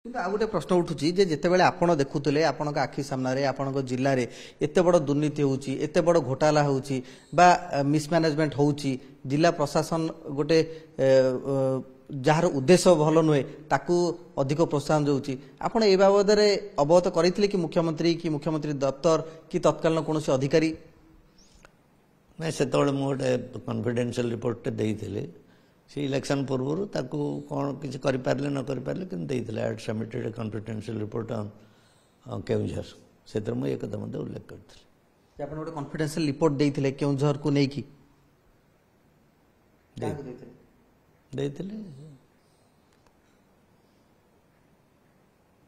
କିନ୍ତୁ ଆଉ ଗୋଟେ ପ୍ରଶ୍ନ ଉଠୁଛି ଯେ ଯେତେବେଳେ ଆପଣ ଦେଖୁଥିଲେ ଆପଣଙ୍କ ଆଖି ସାମ୍ନାରେ ଆପଣଙ୍କ ଜିଲ୍ଲାରେ ଏତେ ବଡ଼ ଦୁର୍ନୀତି ହେଉଛି, ଏତେ ବଡ଼ ଘୋଟାଲା ହେଉଛି ବା ମିସମ୍ୟାନେଜମେଣ୍ଟ ହେଉଛି, ଜିଲ୍ଲା ପ୍ରଶାସନ ଗୋଟେ ଯାହାର ଉଦ୍ଦେଶ୍ୟ ଭଲ ନୁହେଁ ତାକୁ ଅଧିକ ପ୍ରୋତ୍ସାହନ ଦେଉଛି, ଆପଣ ଏ ବାବଦରେ ଅବଗତ କରିଥିଲେ କି ମୁଖ୍ୟମନ୍ତ୍ରୀ ଦପ୍ତର କି ତତ୍କାଳୀନ କୌଣସି ଅଧିକାରୀ? ନାଇଁ, ସେତେବେଳେ ମୁଁ ଗୋଟେ କନଫିଡେନ୍ସିଆଲ ରିପୋର୍ଟଟେ ଦେଇଥିଲି। ସେ ଇଲେକ୍ସନ ପୂର୍ବରୁ ତାକୁ କ'ଣ କିଛି କରିପାରିଲେ ନ କରିପାରିଲେ କିନ୍ତୁ ଦେଇଥିଲେ। I submitted a confidential report on Keonjhar. ସେଥିରେ ମୁଁ ଏ କଥା ମଧ୍ୟ ଉଲ୍ଲେଖ କରିଥିଲି। ଆପଣ ଗୋଟେ କନଫିଡେନ୍ସିଆଲ ରିପୋର୍ଟ ଦେଇଥିଲେ କେଉଁଝରକୁ ନେଇକି? ଦେଇଥିଲେ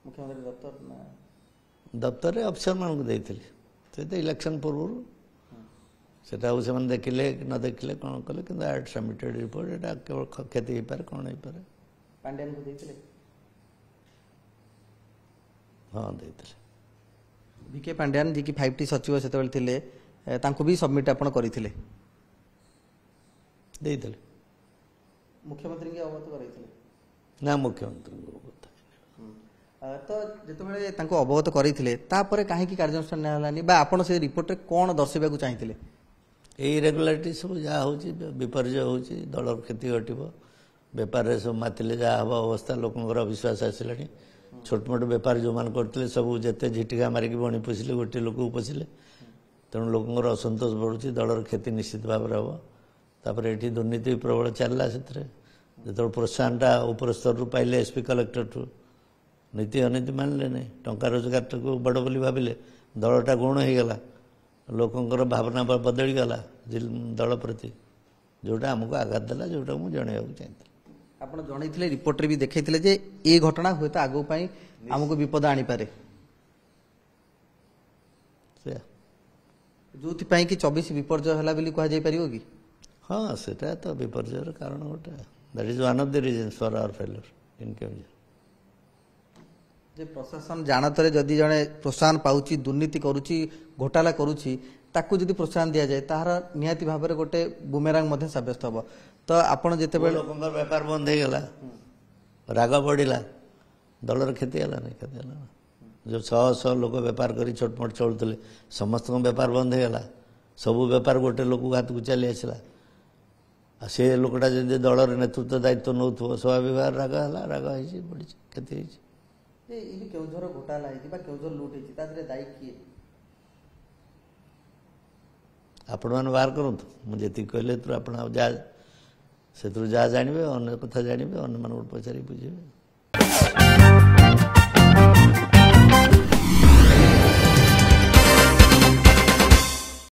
ମୁଖ୍ୟମନ୍ତ୍ରୀ ଦପ୍ତରରେ ଅଫିସରମାନଙ୍କୁ ଦେଇଥିଲି। ସେ ତ ଇଲେକ୍ସନ ପୂର୍ବରୁ ସେଟା ଆଉ ସେମାନେ ଦେଖିଲେ କି ନ ଦେଖିଲେ କ'ଣ କଲେ, କିନ୍ତୁ ଆଇ ସବମିଟେଡ୍ ରିପୋର୍ଟ ଏଟା କେବଳ କ୍ଷତି ହେଇପାରେ, କ'ଣ ହେଇପାରେ। ପାଣ୍ଡିଆନଙ୍କୁ ଦେଇଥିଲେ? ହଁ, ଦେଇଥିଲେ। ଭିକେ ପାଣ୍ଡିଆନ ଯିଏକି 5T ସଚିବ ସେତେବେଳେ ଥିଲେ, ତାଙ୍କୁ ବି ସବମିଟ୍ ଆପଣ କରିଥିଲେ? ଦେଇଥିଲେ। ମୁଖ୍ୟମନ୍ତ୍ରୀଙ୍କୁ ଅବଗତ କରାଇଥିଲେ? ନା, ମୁଖ୍ୟମନ୍ତ୍ରୀଙ୍କୁ ଅବଗତ। ତ ଯେତେବେଳେ ତାଙ୍କୁ ଅବଗତ କରିଥିଲେ ତାପରେ କାହିଁକି କାର୍ଯ୍ୟାନୁଷ୍ଠାନ ନିଆହେଲାନି ବା ଆପଣ ସେ ରିପୋର୍ଟରେ କ'ଣ ଦର୍ଶାଇବାକୁ ଚାହିଁଥିଲେ? ଏଇ ଇରେଗୁଲାରିଟି ସବୁ ଯାହା ହେଉଛି, ବିପର୍ଯ୍ୟୟ ହେଉଛି, ଦଳର କ୍ଷତି ଘଟିବ, ବେପାରରେ ସବୁ ମାତିଲେ ଯାହା ହେବ ଅବସ୍ଥା, ଲୋକଙ୍କର ଅବିଶ୍ୱାସ ଆସିଲାଣି। ଛୋଟମୋଟ ବେପାର ଯେଉଁମାନେ କରୁଥିଲେ ସବୁ ଯେତେ ଝିଟିକା ମାରିକି ବଣି ପୋଷିଲେ, ଗୋଟିଏ ଲୋକକୁ ପୋଷିଲେ। ତେଣୁ ଲୋକଙ୍କର ଅସନ୍ତୋଷ ବଢ଼ୁଛି, ଦଳର କ୍ଷତି ନିଶ୍ଚିତ ଭାବରେ ହେବ। ତାପରେ ଏଠି ଦୁର୍ନୀତି ପ୍ରବଳ ଚାଲିଲା। ସେଥିରେ ଯେତେବେଳେ ପ୍ରୋତ୍ସାହନଟା ଉପର ସ୍ତରରୁ ପାଇଲେ, ଏସ୍ପି କଲେକ୍ଟରଠୁ, ନୀତି ଅନୀତି ମାନିଲେ ନାହିଁ, ଟଙ୍କା ରୋଜଗାରଟାକୁ ବଡ଼ ବୋଲି ଭାବିଲେ, ଦଳଟା ଗୁଣ ହେଇଗଲା, ଲୋକଙ୍କର ଭାବନା ବଦଳିଗଲା ଦଳ ପ୍ରତି, ଯେଉଁଟା ଆମକୁ ଆଘାତ ଦେଲା, ଯେଉଁଟା ମୁଁ ଜଣାଇବାକୁ ଚାହିଁଥିଲି। ଆପଣ ଜଣାଇଥିଲେ, ରିପୋର୍ଟରେ ବି ଦେଖାଇଥିଲେ ଯେ ଏ ଘଟଣା ହୁଏତ ଆଗକୁ ପାଇଁ ଆମକୁ ବିପଦ ଆଣିପାରେ, ଯେଉଁଥିପାଇଁ କି 24 ବିପର୍ଯ୍ୟୟ ହେଲା ବୋଲି କୁହାଯାଇପାରିବ କି? ହଁ, ସେଟା ତ ବିପର୍ଯ୍ୟୟର କାରଣ ଗୋଟେ। That is one of the reasons for our failure in Keonjhar. ଯେ ପ୍ରଶାସନ ଜାଣତରେ ଯଦି ଜଣେ ପ୍ରୋତ୍ସାହନ ପାଉଛି, ଦୁର୍ନୀତି କରୁଛି, ଘୋଟାଲା କରୁଛି, ତାକୁ ଯଦି ପ୍ରୋତ୍ସାହନ ଦିଆଯାଏ ତାହାର ନିହାତି ଭାବରେ ଗୋଟେ ବୁମେରାଙ୍ଗ ମଧ୍ୟ ସାବ୍ୟସ୍ତ ହେବ। ତ ଆପଣ ଯେତେବେଳେ ଲୋକଙ୍କର ବେପାର ବନ୍ଦ ହେଇଗଲା, ରାଗ ବଢ଼ିଲା, ଦଳର କ୍ଷତି ହେଲା ନାହିଁ, କ୍ଷତି ହେଲା ନା। ଯେଉଁ ଶହ ଲୋକ ବେପାର କରି ଛୋଟମୋଟ ଚଳୁଥିଲେ, ସମସ୍ତଙ୍କ ବେପାର ବନ୍ଦ ହେଇଗଲା, ସବୁ ବେପାର ଗୋଟେ ଲୋକକୁ ହାତକୁ ଚାଲି ଆସିଲା। ଆଉ ସେ ଲୋକଟା ଯଦି ଦଳର ନେତୃତ୍ୱ ଦାୟିତ୍ୱ ନେଉଥିବ, ସ୍ୱାଭାବିକ ଭାବରେ ରାଗ ହେଲା, ରାଗ ହେଇଛି, ବଢ଼ିଛି, କ୍ଷତି ହେଇଛି। ଏଇ କେଉଁଝର ଘୋଟାଲା ହେଇଛି ବା କେଉଁଝର ଲୁଟ୍ ହେଇଛି, ତା ଦେହରେ ଦାୟୀ କିଏ? ଆପଣମାନେ ବାହାର କରନ୍ତୁ। ମୁଁ ଯେତିକି କହିଲେ ଆପଣ ଯାହା ସେଥିରୁ ଯାହା ଜାଣିବେ, ଅନ୍ୟ କଥା ଜାଣିବେ, ଅନ୍ୟମାନଙ୍କୁ ପଚାରିକି ବୁଝିବେ।